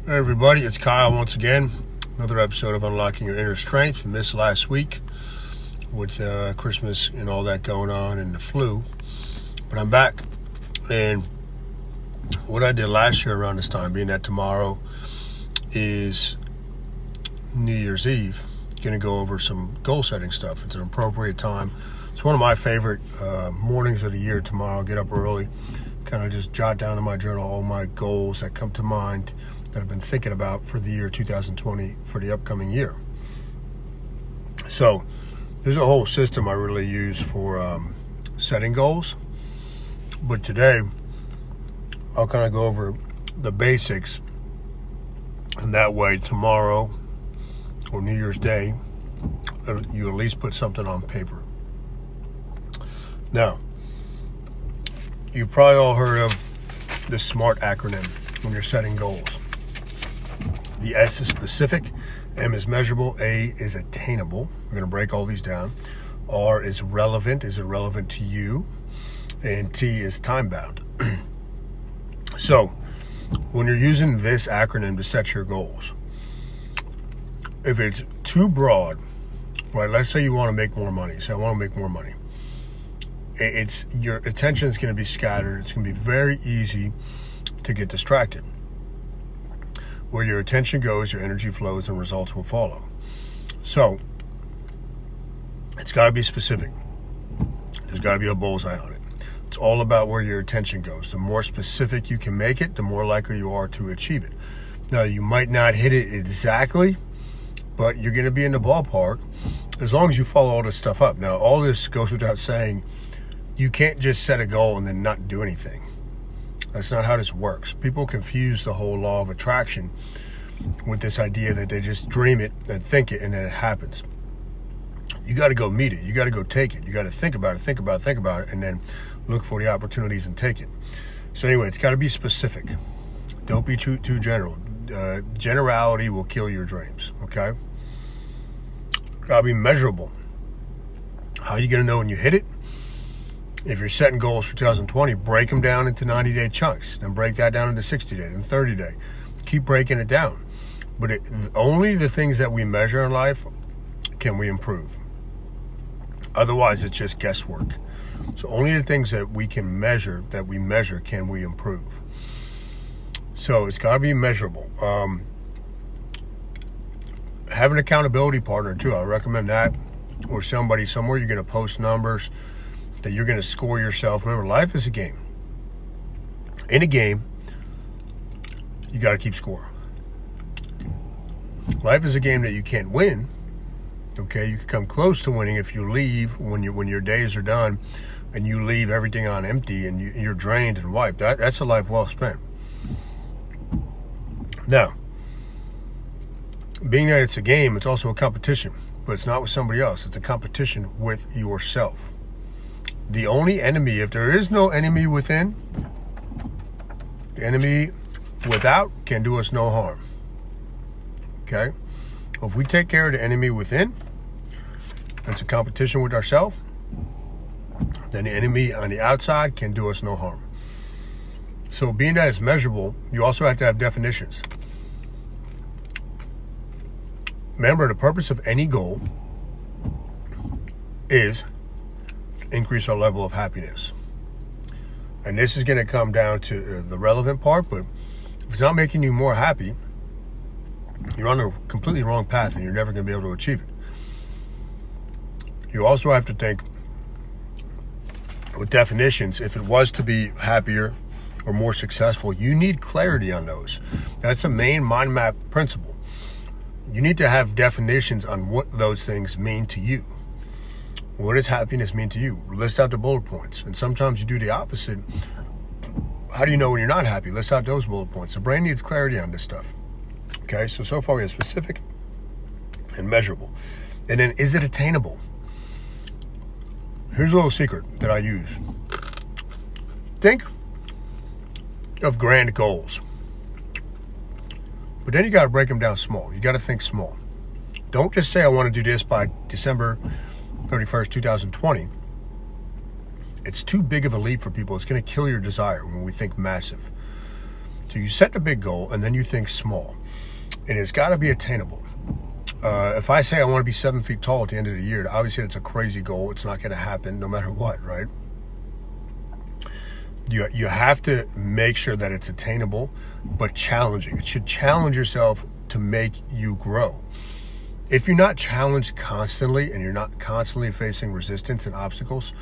Hey everybody, it's Kyle once again. Another episode of Unlocking Your Inner Strength. Missed last week with Christmas and all that going on and the flu. But I'm back. And what I did last year around this time, being that tomorrow is New Year's Eve, going to go over some goal setting stuff. It's an appropriate time. It's one of my favorite mornings of the year tomorrow. Get up early, kind of just jot down in my journal all my goals that come to mind that I've been thinking about for the year 2020, for the upcoming year. So there's a whole system I really use for setting goals. But today, I'll kind of go over the basics. And that way, tomorrow or New Year's Day, you at least put something on paper. Now, you've probably all heard of the SMART acronym when you're setting goals. The S is specific, M is measurable, A is attainable. We're going to break all these down. R is relevant. Is it relevant to you? And T is time bound. So, when you're using this acronym to set your goals, if it's too broad, right, let's say you want to make more money. Say, I want to make more money. It's your attention is going to be scattered. It's going to be very easy to get distracted. Where your attention goes, your energy flows, and results will follow. So, it's got to be specific. There's got to be a bullseye on it. It's all about where your attention goes. The more specific you can make it, the more likely you are to achieve it. Now, you might not hit it exactly, but you're going to be in the ballpark as long as you follow all this stuff up. Now, all this goes without saying. You can't just set a goal and then not do anything. That's not how this works. People confuse the whole law of attraction with this idea that they just dream it and think it and then it happens. You got to go meet it. You got to go take it. You got to think about it, and then look for the opportunities and take it. So anyway, it's got to be specific. Don't be too general. Generality will kill your dreams, okay? Got to be measurable. How are you going to know when you hit it? If you're setting goals for 2020, break them down into 90-day chunks. Then break that down into 60-day and 30-day. Keep breaking it down. But only the things that we measure in life can we improve. Otherwise, it's just guesswork. So only the things that we can measure, can we improve. So it's got to be measurable. Have an accountability partner, too. I recommend that. Or somebody somewhere you're going to post numbers that you're going to score yourself. Remember, life is a game. In a game, you got to keep score. Life is a game that you can't win. Okay, you can come close to winning if you leave when your days are done, and you leave everything on empty and you're drained and wiped. That's a life well spent. Now, being that it's a game, it's also a competition, but it's not with somebody else. It's a competition with yourself. The only enemy, if there is no enemy within, the enemy without can do us no harm. Okay? Well, if we take care of the enemy within, it's a competition with ourselves, then the enemy on the outside can do us no harm. So being that it's measurable, you also have to have definitions. Remember, the purpose of any goal is increase our level of happiness. And this is going to come down to the relevant part, but if it's not making you more happy, you're on a completely wrong path and you're never going to be able to achieve it. You also have to think with definitions, if it was to be happier or more successful, you need clarity on those. That's a main mind map principle. You need to have definitions on what those things mean to you. What does happiness mean to you? List out the bullet points. And sometimes you do the opposite. How do you know when you're not happy? List out those bullet points. The brain needs clarity on this stuff. Okay, so far we have specific and measurable. And then, is it attainable? Here's a little secret that I use. Think of grand goals. But then you got to break them down small. You got to think small. Don't just say, I want to do this by December 31st, 2020. It's too big of a leap for people. It's going to kill your desire when we think massive. So you set the big goal and then you think small. And it's got to be attainable. If I say I want to be 7 feet tall at the end of the year, obviously it's a crazy goal. It's not going to happen no matter what, right? You have to make sure that it's attainable, but challenging. It should challenge yourself to make you grow. If you're not challenged constantly and you're not constantly facing resistance and obstacles,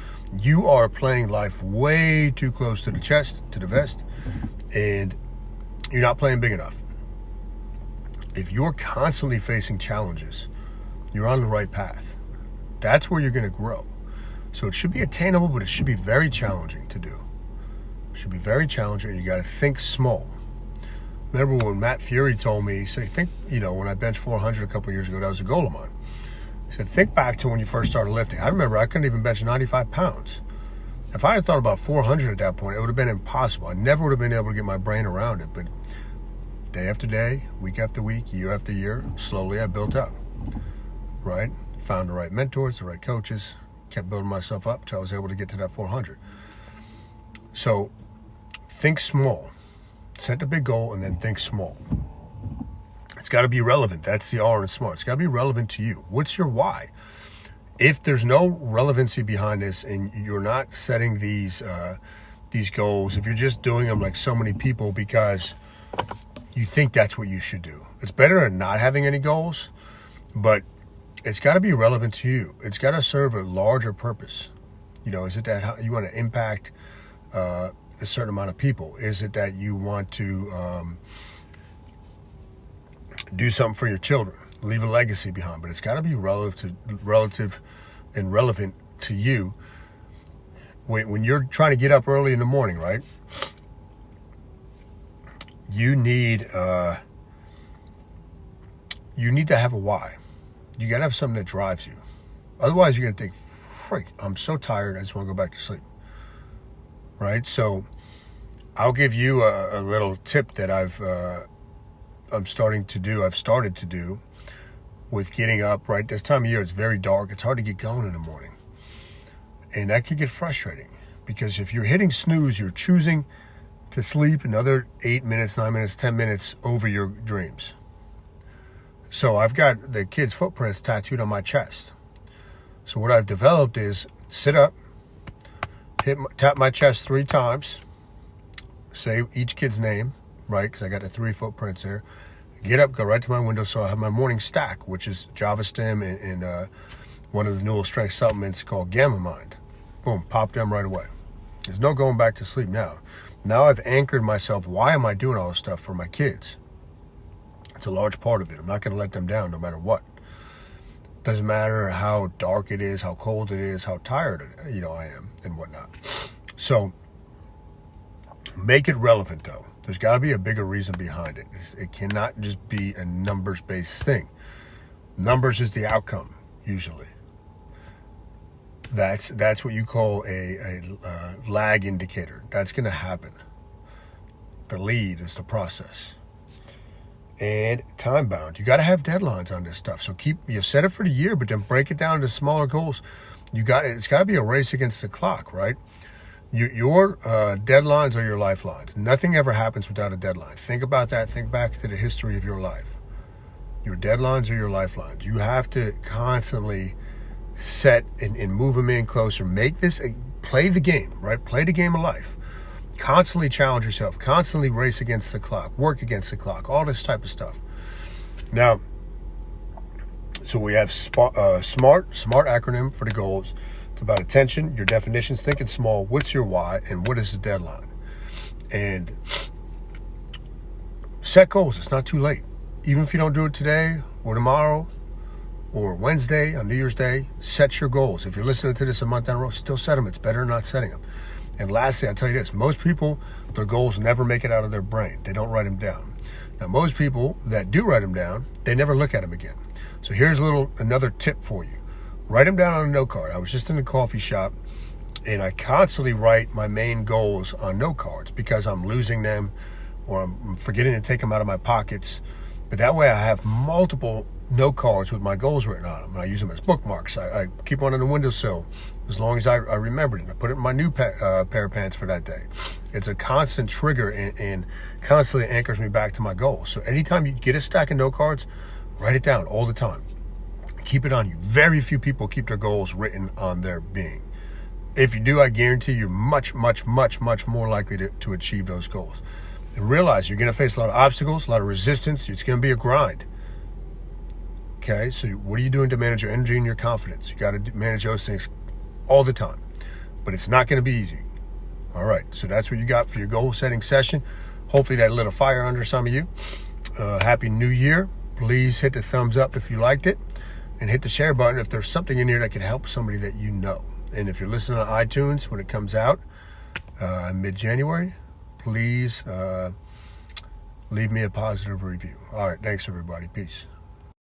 you are playing life way too close to the chest, to the vest, and you're not playing big enough. If you're constantly facing challenges, you're on the right path. That's where you're going to grow. So it should be attainable, but it should be very challenging to do. It should be very challenging, and you got to think small. Remember when Matt Fury told me, he said, when I benched 400 a couple years ago, that was a goal of mine. He said, think back to when you first started lifting. I remember I couldn't even bench 95 pounds. If I had thought about 400 at that point, it would have been impossible. I never would have been able to get my brain around it. But day after day, week after week, year after year, slowly I built up, right? Found the right mentors, the right coaches, kept building myself up until I was able to get to that 400. So think small. Set the big goal and then think small. It's got to be relevant. That's the R in smart. It's got to be relevant to you. What's your why? If there's no relevancy behind this and you're not setting these goals, if you're just doing them like so many people because you think that's what you should do, it's better than not having any goals, but it's got to be relevant to you. It's got to serve a larger purpose. Is it that you want to impact a certain amount of people? Is it that you want to do something for your children, leave a legacy behind? But it's got to be relative and relevant to you. When you're trying to get up early in the morning, right? You need to have a why. You got to have something that drives you. Otherwise, you're going to think, freak, I'm so tired, I just want to go back to sleep. Right? So I'll give you a little tip that I've started to do with getting up, right? This time of year, it's very dark. It's hard to get going in the morning. And that can get frustrating because if you're hitting snooze, you're choosing to sleep another 8 minutes, 9 minutes, 10 minutes over your dreams. So I've got the kids' footprints tattooed on my chest. So what I've developed is sit up, tap my chest 3 times, say each kid's name, right? Because I got the 3 footprints there. Get up, go right to my window. So I have my morning stack, which is Java Stem and one of the Newell strength supplements called Gamma Mind. Boom, pop them right away. There's no going back to sleep now. Now I've anchored myself. Why am I doing all this stuff for my kids? It's a large part of it. I'm not going to let them down no matter what. Doesn't matter how dark it is, how cold it is, how tired I am and whatnot. So make it relevant though. There's got to be a bigger reason behind it. It cannot just be a numbers-based thing. Numbers is the outcome usually. That's what you call a lag indicator. That's going to happen. The lead is the process. And time bound. You got to have deadlines on this stuff. So you set it for the year, but then break it down into smaller goals. It's got to be a race against the clock, right? Your deadlines are your lifelines. Nothing ever happens without a deadline. Think about that. Think back to the history of your life. Your deadlines are your lifelines. You have to constantly set and move them in closer. Play the game, right? Play the game of life. Constantly challenge yourself. Constantly race against the clock. Work against the clock. All this type of stuff. Now, so we have SMART acronym for the goals. It's about attention, your definitions, thinking small, what's your why, and what is the deadline. And set goals. It's not too late. Even if you don't do it today or tomorrow or Wednesday on New Year's Day, set your goals. If you're listening to this a month down the road, still set them. It's better than not setting them. And lastly, I'll tell you this. Most people, their goals never make it out of their brain. They don't write them down. Now, most people that do write them down, they never look at them again. So here's another tip for you. Write them down on a note card. I was just in a coffee shop, and I constantly write my main goals on note cards because I'm losing them or I'm forgetting to take them out of my pockets. But that way I have multiple note cards with my goals written on them. And I use them as bookmarks. I keep one on the windowsill as long as I remembered it. I put it in my new pair of pants for that day. It's a constant trigger and constantly anchors me back to my goals. So anytime you get a stack of note cards, write it down all the time. Keep it on you. Very few people keep their goals written on their being. If you do, I guarantee you're much, much, much, much more likely to achieve those goals. And realize you're going to face a lot of obstacles, a lot of resistance. It's going to be a grind. Okay, so what are you doing to manage your energy and your confidence? You got to manage those things all the time. But it's not going to be easy. All right, so that's what you got for your goal setting session. Hopefully that lit a fire under some of you. Happy New Year. Please hit the thumbs up if you liked it. And hit the share button if there's something in here that can help somebody that you know. And if you're listening on iTunes when it comes out mid-January, please leave me a positive review. All right, thanks everybody. Peace.